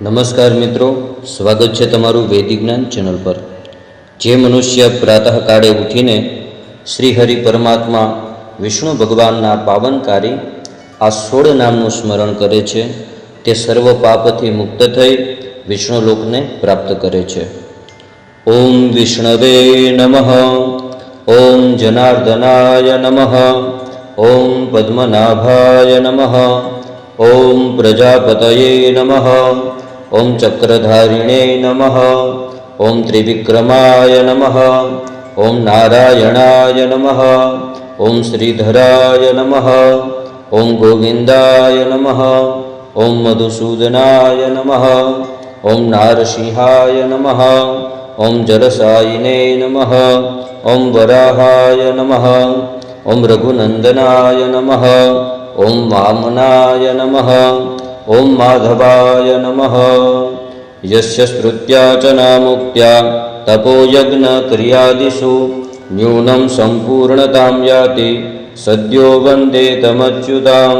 નમસ્કાર મિત્રો, સ્વાગત છે તમારું વૈદિક જ્ઞાન ચેનલ પર। જે મનુષ્ય પ્રાતઃકાળે ઉઠીને શ્રી હરિ પરમાત્મા વિષ્ણુ ભગવાનના પાવનકારી આ 16 નામનું સ્મરણ કરે છે તે સર્વ પાપથી મુક્ત થઈ વિષ્ણુ લોકને પ્રાપ્ત કરે છે। ઓમ વિષ્ણવે નમઃ, ઓમ જનાર્દનાય નમઃ, ઓમ પદ્મનાભાય નમઃ, ઓમ પ્રજાપતયે નમઃ, ઓમ ચક્રધારિણે નમઃ, ઓમ ત્રિવિક્રમાય નમઃ, ઓમ નારાયણાય નમઃ, ઓમ શ્રીધરાય નમઃ, ઓમ ગોવિંદાય નમઃ, ઓમ મધુસૂદનાય નમઃ, ઓમ નારસિંહાય નમઃ, ઓમ જલસાયિને નમઃ, ઓમ વરાહાય નમઃ, ઓમ રઘુનંદનાય નમઃ, ઓમ વામનાય નમઃ, ઓમ માધવાય નમઃ। યસ્ય સ્મૃત્યાર્ચના મુક્ત્યા તપોયજ્ઞ ક્રિયાદિષુ ન્યૂનમ સંપૂર્ણતાં યાતિ સદ્યો વંદે તમચ્યુતામ।